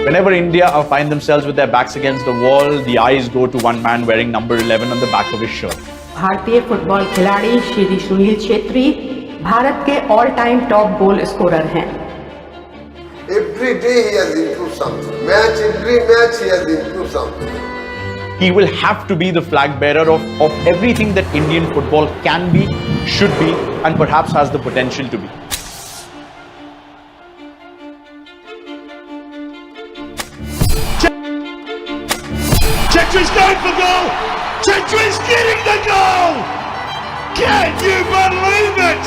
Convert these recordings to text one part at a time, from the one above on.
Whenever India find themselves with their backs against the wall, the eyes go to one man wearing number 11 on the back of his shirt. भारतीय football खिलाड़ी श्री सुनील छेत्री भारत के all time top goal scorer हैं। Every day he has improved something. Every match he has improved something. He will have to be the flag bearer of everything that Indian football can be, should be, and perhaps has the potential to be. Chetri's going for goal! Chetri's getting the goal! Can you believe it?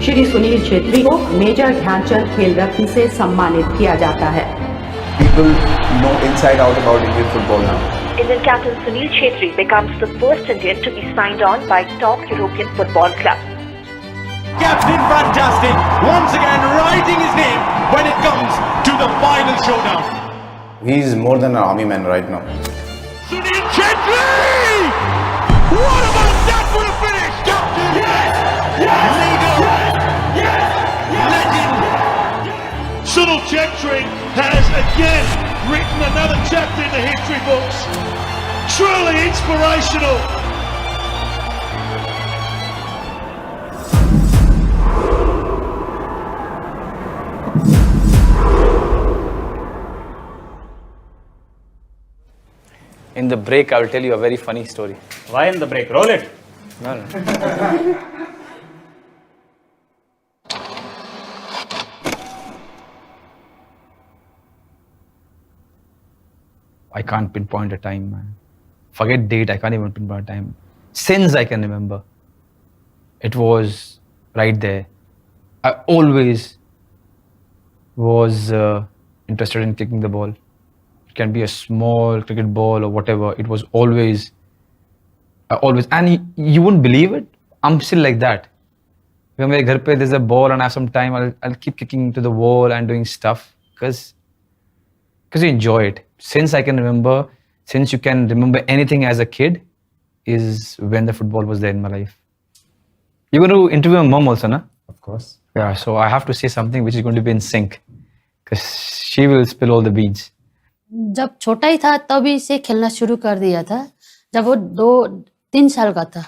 Shri Sunil Chhetri को major Dhyanchand खेल रत्न से सम्मानित किया जाता है। People know inside out about Indian football now. Indian captain Sunil Chhetri becomes the first Indian to be signed on by top European football club. Captain fantastic, once again writing his name when it comes to the final showdown. He is more than an army man right now. Sunil Chhetri! What about that for a finish? Captain! Yes! Yes! Leader! Yes! Yes! Legend! Sunil Chhetri has again written another chapter in the history books. Truly inspirational. In the break, I will tell you a very funny story. Why in the break? Roll it. No. I can't pinpoint a time, man. Forget date, I can't even pinpoint a time. Since I can remember, it was right there. I always was interested in kicking the ball. It can be a small cricket ball or whatever. It was always, and you wouldn't believe it. I'm still like that. When my घर पे there's a ball and I have some time, I'll keep kicking to the wall and doing stuff because you enjoy it. Since I can remember, since you can remember anything as a kid, is when the football was there in my life. You're going to interview my mom also, na? Of course. Yeah, so I have to say something which is going to be in sync because she will spill all the beans. जब छोटा ही था तभी से खेलना शुरू कर दिया था। जब वो 2-3 साल का था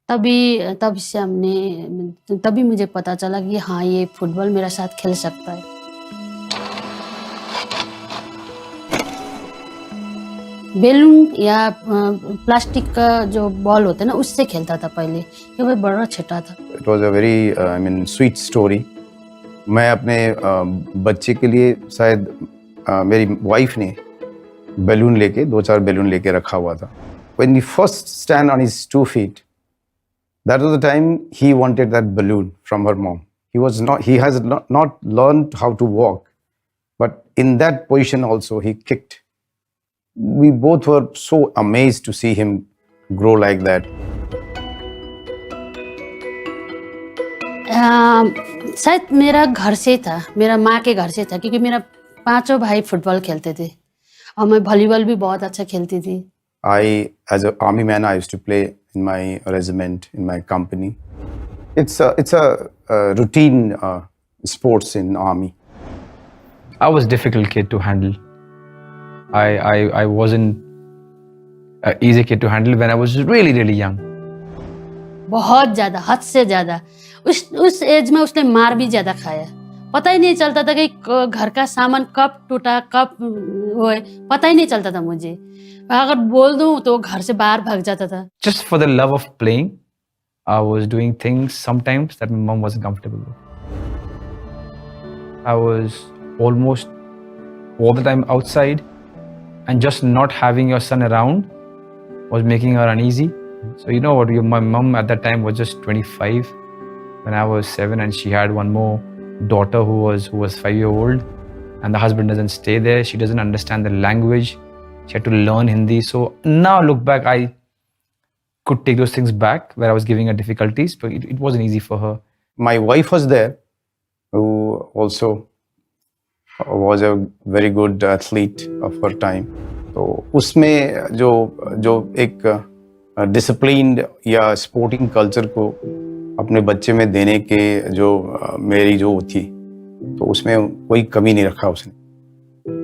तभी से तभी मुझे पता चला कि हाँ ये फुटबॉल मेरा साथ खेल सकता है। बेलून या प्लास्टिक का जो बॉल होता है ना उससे खेलता था पहले, ये मैं बड़ा छोटा था। It was a very sweet story. मैं अपने बच्चे के लिए शायद मेरी वाइफ ने बैलून लेके 2-4 बैलून लेके रखा हुआ था। When he first stand on his 2 feet, that was the time he wanted that balloon from her mom. He has not learned how to walk, but in that position also he kicked. We both were so amazed to see him grow like that. शायद मेरा घर से था, मेरा माँ के घर से था क्योंकि मेरा 5 भाई फुटबॉल खेलते थे और मैं वॉलीबॉल भी बहुत अच्छा खेलती थी। As an army man, I used to play in my regiment, in my company. It's a routine sports in army. I was a difficult kid to handle. I wasn't an easy kid to handle when I was really, really young. बहुत ज्यादा, हद से ज्यादा। उस as में उसने मार भी ज्यादा खाया। पता ही नहीं चलता था कि घर का सामान कब टूटा कब होए, पता ही नहीं चलता था मुझे। अगर बोल दूं तो घर से बाहर भाग जाता था। Just for the love of playing, I was doing things sometimes that my mom wasn't comfortable with. I was almost all the time outside, and just not having your son around was making her uneasy. So you know what, my mom at that time was just 25 when I was 7, and she had one more daughter who was 5-year-old, and the husband doesn't stay there. She doesn't understand the language. She had to learn Hindi. So now look back, I could take those things back where I was giving her difficulties, but it wasn't easy for her. My wife was there, who also was a very good athlete of her time. तो उसमें जो एक disciplined या sporting culture को अपने बच्चे में देने के जो मेरी जो थी, तो उसमें कोई कमी नहीं रखा उसने।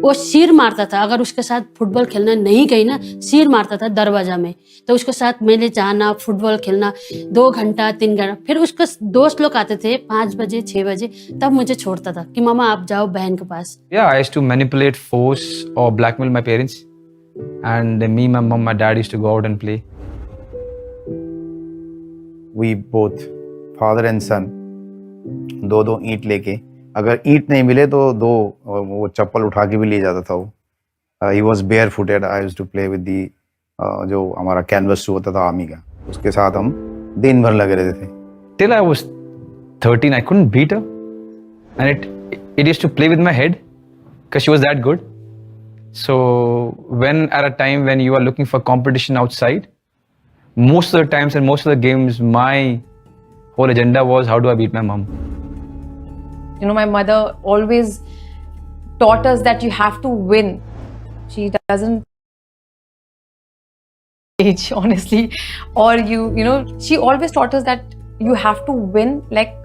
वो सिर मारता था, अगर उसके साथ फुटबॉल खेलना नहीं गई ना, सिर मारता था दरवाजा में। तो उसके साथ मैंने जाना, फुटबॉल खेलना 2 घंटा 3 घंटा, फिर उसके दोस्त लोग आते थे 5 बजे 6 बजे, तब मुझे छोड़ता था कि मामा आप जाओ बहन के पास। Yeah, I used to manipulate, force or blackmail my parents, and me, my mom, my dad used to go out and play. We both, father and son, दो ईंट लेके, अगर ईंट नहीं मिले तो वो चप्पल उठा के भी ले जाता था वो। He was bare footed. I used to play with the जो हमारा कैनवस शू होता था आर्मी का, उसके साथ हम दिन भर लगे रहते थे। Till I was 13, I couldn't beat her, and it used to play with my head because she was that good. So when at a time when you are looking for competition outside, most of the times and most of the games, my whole agenda was how do I beat my mom. You know, my mother always taught us that you have to win. She doesn't age, honestly, or you know, she always taught us that you have to win like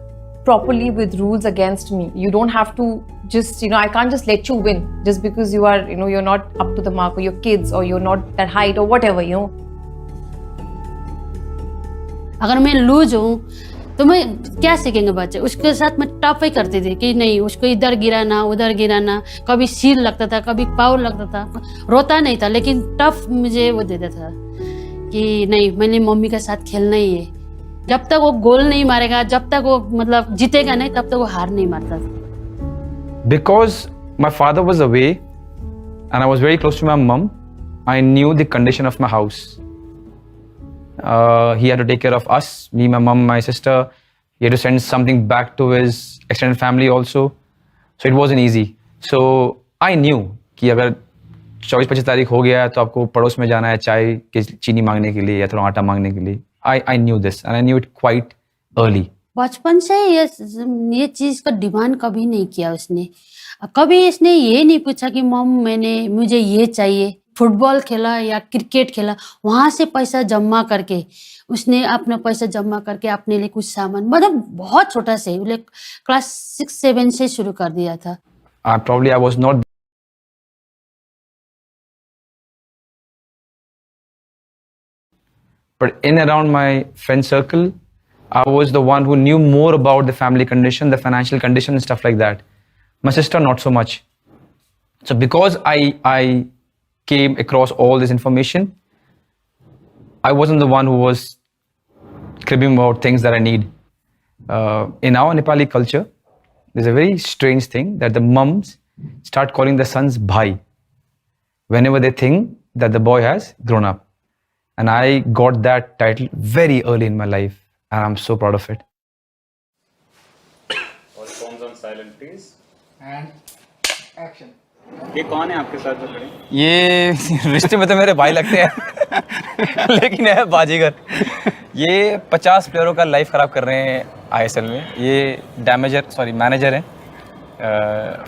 properly with rules against me. You don't have to just, you know, I can't just let you win just because you are, you know, you're not up to the mark, or your kids, or you're not that height, or whatever, you know. अगर मैं loose हूँ तो मैं क्या सीखेंगे बच्चे? उसके साथ मैं टफ ही करती थी कि नहीं, उसको इधर गिराना उधर गिराना, कभी सिर लगता था कभी पाँव लगता था। रोता नहीं था लेकिन टफ मुझे वो देता था कि नहीं, मैंने मम्मी के साथ खेलना ही है। जब तक वो गोल नहीं मारेगा, जब तक वो मतलब जीतेगा नहीं, तब तक वो हार नहीं मारता था। Because my father was away and I was very close to my mom, I knew the condition of my house. He had to take care of us, me, my mom, my sister. He had to send something back to his extended family also. So it wasn't easy. So I knew कि अगर 24-25 तारीख हो गया तो आपको पड़ोस में जाना है चाय की चीनी मांगने के लिए या थोड़ा आटा मांगने के लिए। I knew this and I knew it quite early. बचपन से ये चीज का डिमांड कभी नहीं किया उसने। कभी इसने ये नहीं पूछा कि मम मुझे ये चाहिए। फुटबॉल खेला या क्रिकेट खेला, वहां से पैसा जमा करके उसने अपना पैसा जमा करके अपने लिए कुछ सामान, मतलब बहुत छोटा से, क्लास 6-7 से शुरू कर दिया था। Probably I was not, but in around my friend circle, I was the one who knew more about the family condition, the financial condition and stuff like that. My sister not so much. So because I came across all this information, I wasn't the one who was cribbing about things that I need. In our Nepali culture, there's a very strange thing that the mums start calling the sons bhai whenever they think that the boy has grown up. And I got that title very early in my life, and I'm so proud of it. और phones on silent, please. And action. ये कौन है आपके साथ जो खड़े? ये रिश्ते में तो मेरे भाई लगते हैं लेकिन है बाजीगर। ये 50 प्लेयरों का लाइफ खराब कर रहे हैं ISL में। ये मैनेजर हैं,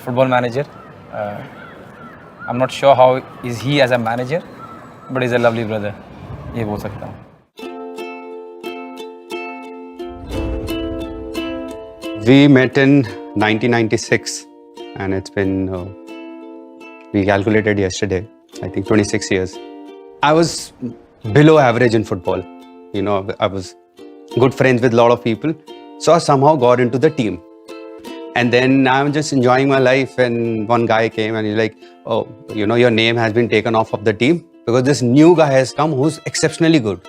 football manager. I am not sure how is he as a manager, but is a lovely brother, ये बोल सकता हूँ। We met in 1996 and it's been we calculated yesterday, I think 26 years. I was below average in football. You know, I was good friends with a lot of people. So I somehow got into the team. And then I'm just enjoying my life and one guy came and he's like, oh, you know, your name has been taken off of the team because this new guy has come who's exceptionally good.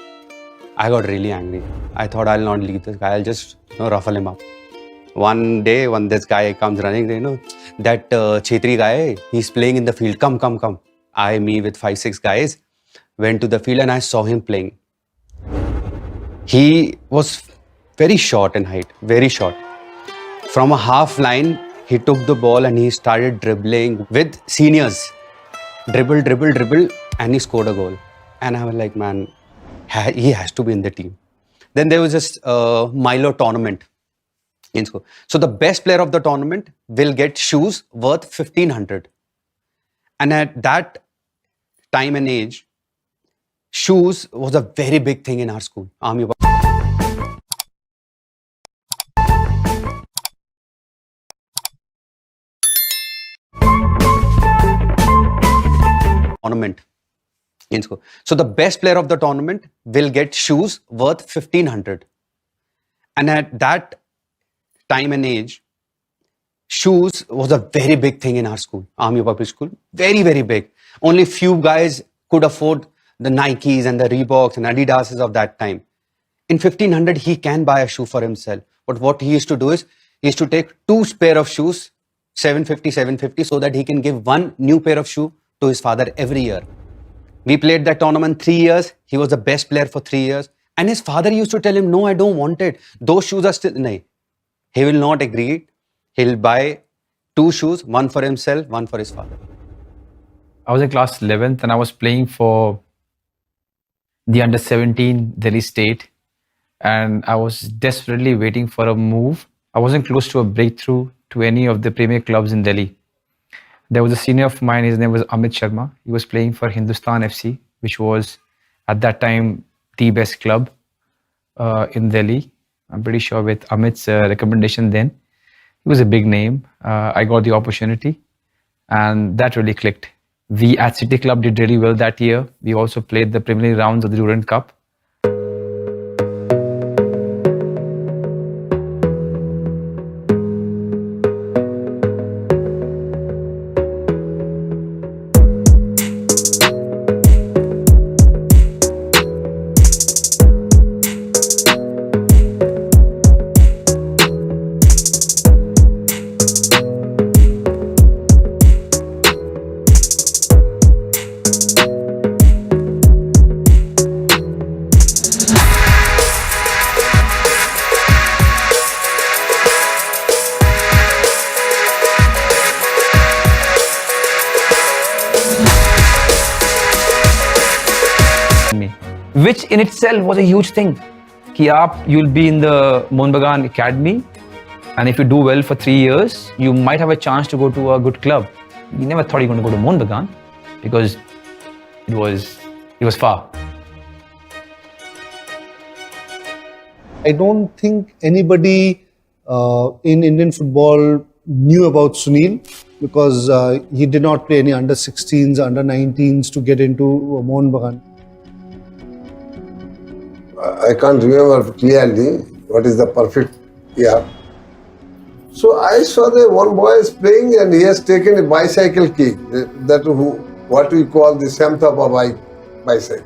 I got really angry. I thought I'll not leave this guy. I'll just, you know, ruffle him up. One day when this guy comes running, you know, that Chhetri guy, he's playing in the field. Come. Me with 5-6 guys went to the field and I saw him playing. He was very short in height, very short. From a half line, he took the ball and he started dribbling with seniors. Dribble, and he scored a goal. And I was like, man, he has to be in the team. Then there was this Milo tournament. So the best player of the tournament will get shoes worth 1,500. And at that time and age, shoes was a very big thing in our school. tournament in school. So the best player of the tournament will get shoes worth 1,500. And at that time and age, shoes was a very big thing in our school, Army Public School. Very, very big. Only few guys could afford the Nikes and the Reeboks and Adidases of that time. In 1,500, he can buy a shoe for himself. But what he used to do is, he used to take 2 pair of shoes, 750, so that he can give 1 new pair of shoe to his father every year. We played that tournament 3 years. He was the best player for 3 years. And his father used to tell him, no, I don't want it. Those shoes are still... No. He will not agree. He'll buy 2 shoes, 1 for himself, 1 for his father. I was in class 11th and I was playing for the under-17 Delhi State. And I was desperately waiting for a move. I wasn't close to a breakthrough to any of the premier clubs in Delhi. There was a senior of mine, his name was Amit Sharma. He was playing for Hindustan FC, which was at that time the best club in Delhi. I'm pretty sure with Amit's recommendation then. He was a big name. I got the opportunity and that really clicked. We at City Club did really well that year. We also played the preliminary rounds of the Durand Cup. Which in itself was a huge thing. You'll be in the Mohun Bagan Academy, and if you do well for 3 years, you might have a chance to go to a good club. You never thought you were going to go to Mohun Bagan because it was far. I don't think anybody in Indian football knew about Sunil because he did not play any under 16s, under 19s to get into Mohun Bagan. I can't remember clearly what is the perfect year. So I saw that one boy is playing and he has taken a bicycle kick, what we call the Samthapa bicycle.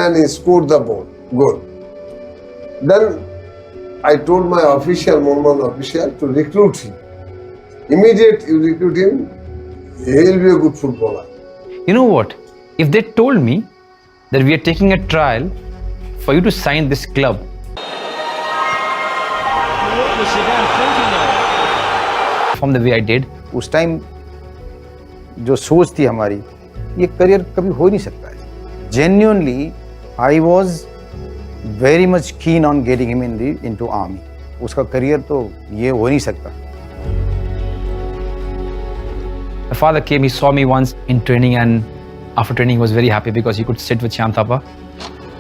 And he scored the ball. Good. Then I told my official, Mohun official, to recruit him. Immediately you recruit him, he will be a good footballer. You know what? If they told me that we are taking a trial for you to sign this club, from the way I did, उस time जो सोच थी हमारी, ये career कभी हो ही नहीं सकता है. Genuinely, I was very much keen on getting him into army. उसका करियर तो ये हो नहीं सकता. My father came, he saw me once in training, and after training he was very happy because he could sit with Shyam Thapa.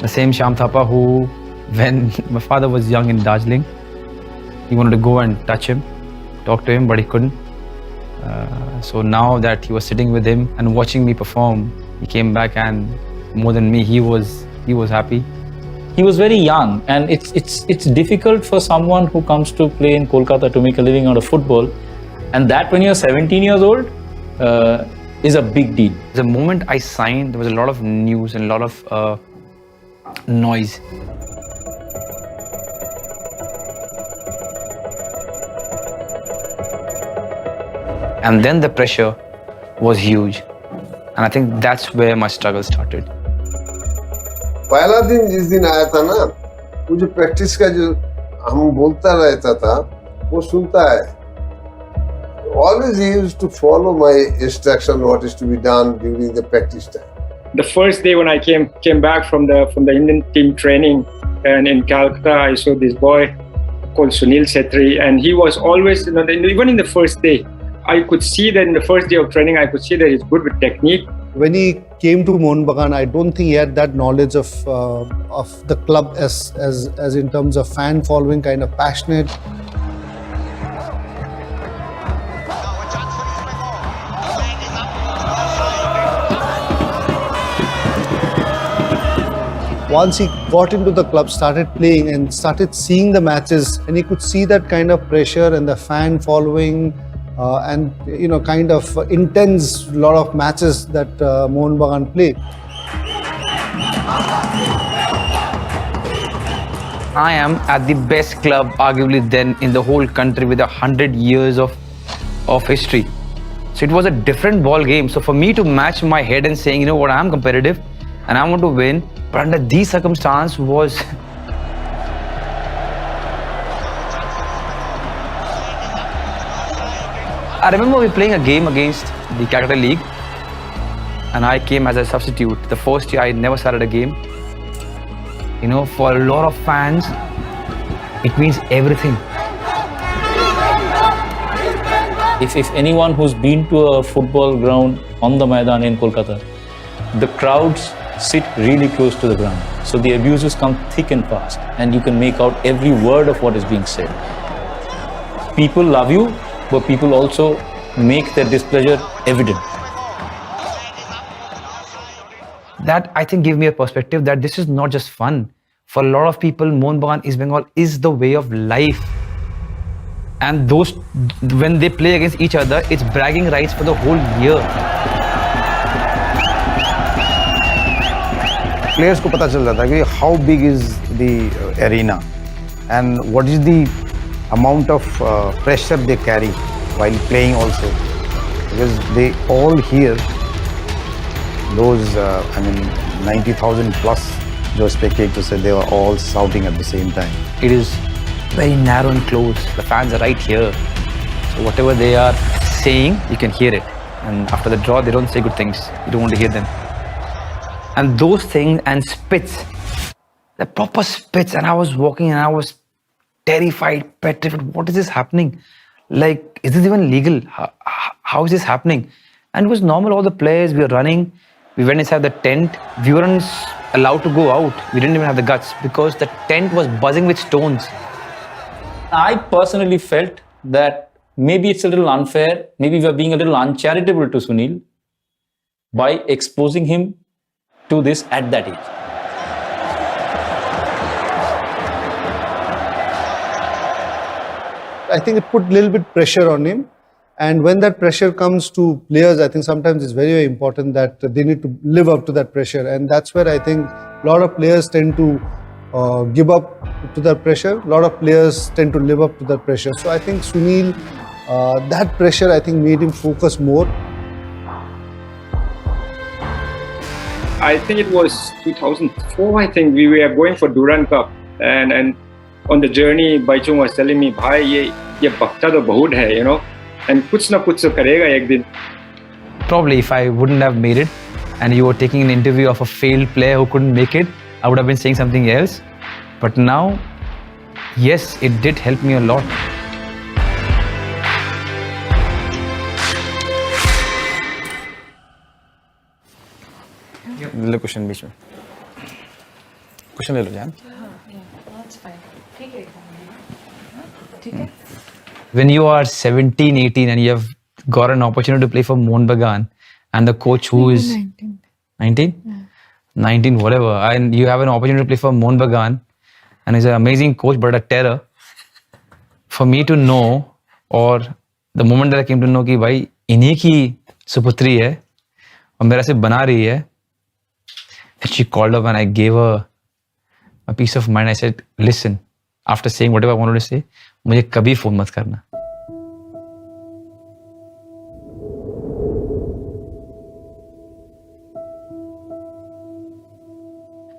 The same Shyam Thapa who, when my father was young in Darjeeling, he wanted to go and touch him, talk to him, but he couldn't. So now that he was sitting with him and watching me perform, he came back, and more than me, he was happy. He was very young, and it's difficult for someone who comes to play in Kolkata to make a living out of football, and that when you're 17 years old is a big deal. The moment I signed, there was a lot of news and a lot of noise. And then the pressure was huge, and I think that's where my struggle started. पहला दिन जिस दिन आया था ना, वो जो practice का जो हम बोलता रहता था, वो सुनता है. Always he used to follow my instruction, what is to be done during the practice time. The first day when I came back from the Indian team training, and in Calcutta, I saw this boy called Sunil Chhetri, and he was always, even in the first day, I could see that in the first day of training, I could see that he's good with technique. When he came to Mohun Bagan, I don't think he had that knowledge of the club as in terms of fan following, kind of passionate. once he got into the club, started playing and started seeing the matches, and he could see that kind of pressure and the fan following and kind of intense lot of matches that Mohun Bagan played. I am at the best club arguably then in the whole country with 100 years of history. So it was a different ball game. So for me to match my head and saying, you know what, I'm competitive and I want to win, but under these circumstances was... I remember we playing a game against the Calcutta League and I came as a substitute. The first year I never started a game. You know, for a lot of fans, it means everything. If anyone who's been to a football ground on the Maidan in Kolkata, the crowds sit really close to the ground. So the abuses come thick and fast and you can make out every word of what is being said. People love you, but people also make their displeasure evident. That I think gave me a perspective that this is not just fun. For a lot of people, Mohun Bagan East Bengal is the way of life. And those, when they play against each other, it's bragging rights for the whole year. Players को पता चल जाता है कि how big is the arena and what is the amount of pressure they carry while playing also, because they all hear those 90,000 plus जो spectators said, they were all shouting at the same time. It is very narrow and close. The fans are right here. So whatever they are saying, you can hear it. And after the draw, they don't say good things. You don't want to hear them. And those things and spits, the proper spits. And I was walking and I was terrified, petrified. What is this happening? Like, is this even legal? How is this happening? And it was normal. All the players, we were running. We went inside the tent. We weren't allowed to go out. We didn't even have the guts because the tent was buzzing with stones. I personally felt that maybe it's a little unfair, maybe we are being a little uncharitable to Sunil by exposing him to this at that age. I think it put a little bit pressure on him, and when that pressure comes to players, I think sometimes it's very, very important that they need to live up to that pressure, and that's where I think a lot of players tend to give up to that pressure. A lot of players tend to live up to that pressure. So I think Sunil, that pressure I think made him focus more. I think it was 2004, I think we were going for Durand Cup, and on the journey Baichung was telling me, bhai ye bakta to bahut hai, you know, and kuch na kuch to karega ek din. Probably if I wouldn't have made it and you were taking an interview of a failed player who couldn't make it, I would have been saying something else. But now, yes, it did help me a lot. ले question बीच में question ले लो जान. When you are 17, 18 and you have got an opportunity to play for Mohun Bagan and the coach who is 19? Yeah. 19, whatever, and you have an opportunity to play for Mohun Bagan and he's an amazing coach but a terror. For me to know, or the moment that I came to know कि भाई इन्हीं की सुपुत्री है और मेरा से बना रही है, and she called up and I gave her a peace of mind. I said, listen, after saying whatever I wanted to say, मुझे कभी फोन मत करना.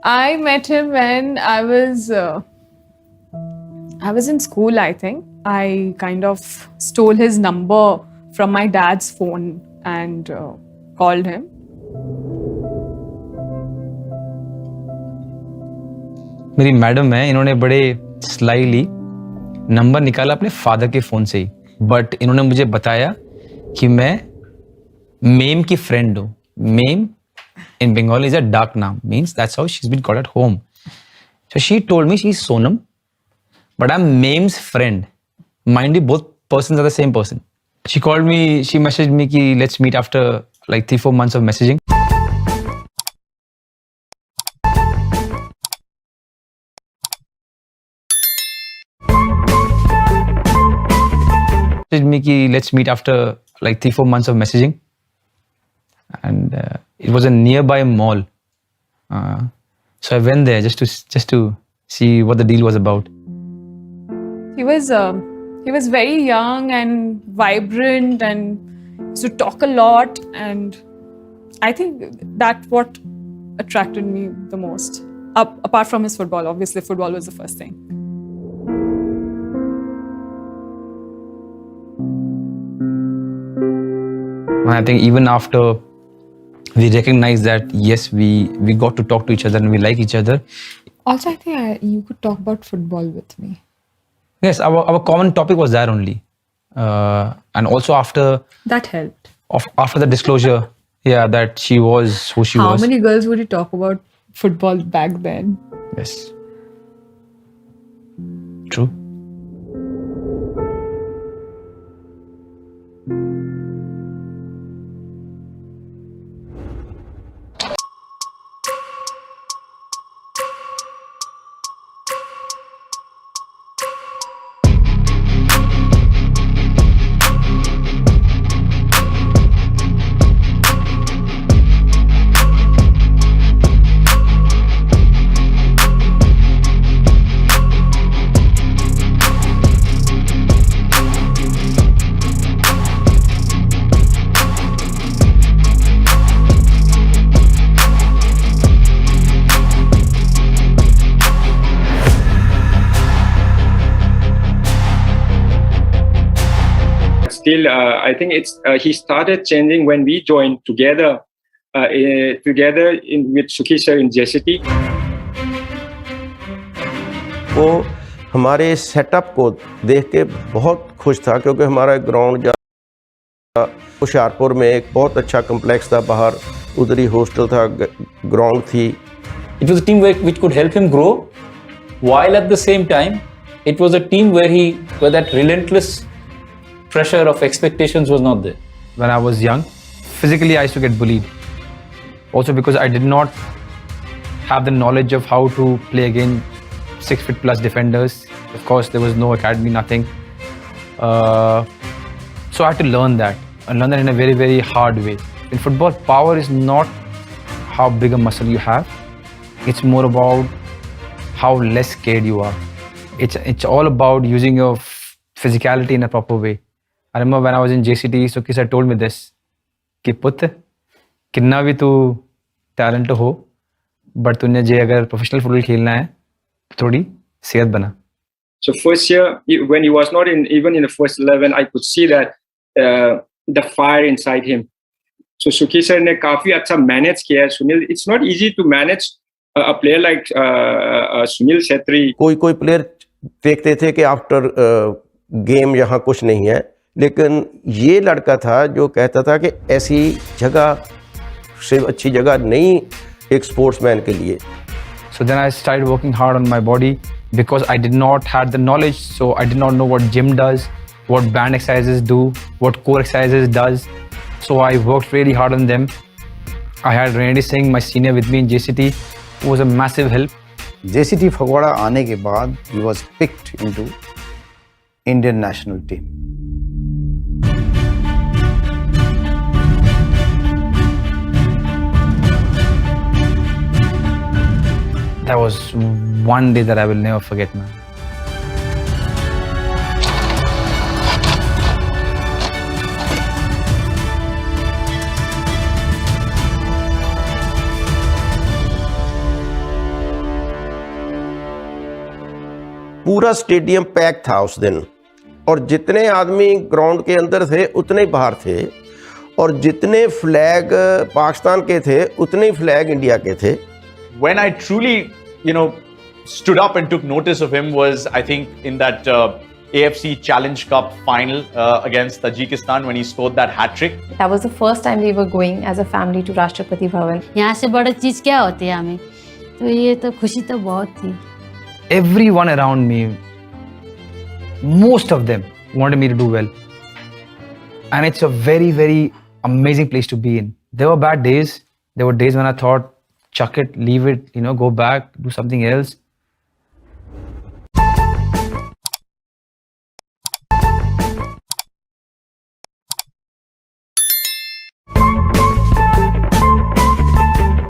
I met him when I was in school, I think. I kind of stole his number from my dad's phone and called him. मेरी madam है, इन्होंने बड़े slightly number निकाला अपने फादर के फोन से ही, बट इन्होंने मुझे बताया कि मैं मेम की फ्रेंड हूँ. Ma'am in Bengali is a dark name, means that's how she's been called at home. So she told me she's Sonam, but I'm Mem's friend. Mind you, both persons are the same person. She called me, she messaged me ki let's meet after like 3-4 months of messaging. me ki let's meet after like 3-4 months of messaging, and it was a nearby mall, so I went there just to see what the deal was about. He was very young and vibrant and used to talk a lot, and I think that's what attracted me the most. Apart from his football, obviously football was the first thing. And I think even after we recognized that yes, we got to talk to each other and we like each other. Also, I think you could talk about football with me. Yes, our common topic was that only, and also after That helped. After the disclosure, yeah, that she was who she was. How many girls would you talk about football back then? Yes. True. Still, I think he started changing when we joined together with Sukhi in JCT. वो हमारे setup को देख के बहुत खुश था क्योंकि हमारा ग्राउंड होशियारपुर में एक बहुत अच्छा कम्प्लेक्स था, बाहर उधर ही हॉस्टल था, ग्राउंड थी. It was a team which could help him grow, while at the same time, it was a team where that relentless pressure of expectations was not there. When I was young, physically I used to get bullied. Also because I did not have the knowledge of how to play against 6 feet plus defenders. Of course, there was no academy, nothing. So I had to learn that, and learn that in a very, very hard way. In football, power is not how big a muscle you have. It's more about how less scared you are. It's all about using your physicality in a proper way. I remember when I was in JCT, Sukhi sir told me this, कि पुत्र कितना भी तू talent हो, but तूने जे अगर professional football खेलना है तो थोड़ी सेहत बना. So first year, when he was not even in the first 11, I could see that the fire inside him. So Sukhi sir ने काफी अच्छा manage किया है. Sunil, it's not easy to manage a player like Sunil Chhetri. कोई player देखते थे कि after game यहाँ कुछ नहीं है, लेकिन ये लड़का था जो कहता था कि ऐसी जगह से अच्छी जगह नहीं एक स्पोर्ट्समैन के लिए. So then I started working hard on my body because I did not have the knowledge, so I did not know what gym does, what band exercises do, what core exercises does. So I worked really hard on them. I had Randy Singh, my senior, with me in JCT, who was a massive help. JCT Phagwara आने के बाद he was picked into Indian national team. That was one day that I will never forget, man. पूरा stadium pack था उस दिन, और जितने आदमी ग्राउंड के अंदर थे उतने ही बाहर थे, और जितने फ्लैग पाकिस्तान के थे उतने ही फ्लैग इंडिया के थे. When I truly, stood up and took notice of him was, I think, in that AFC Challenge Cup final against Tajikistan when he scored that hat trick. That was the first time we were going as a family to Rashtrapati Bhavan. यहाँ से बड़ा चीज क्या होती है हमें, तो ये तो खुशी तो बहुत थी. Everyone around me, most of them wanted me to do well, and it's a very, very amazing place to be in. There were bad days. There were days when I thought, chuck it, leave it, go back, do something else.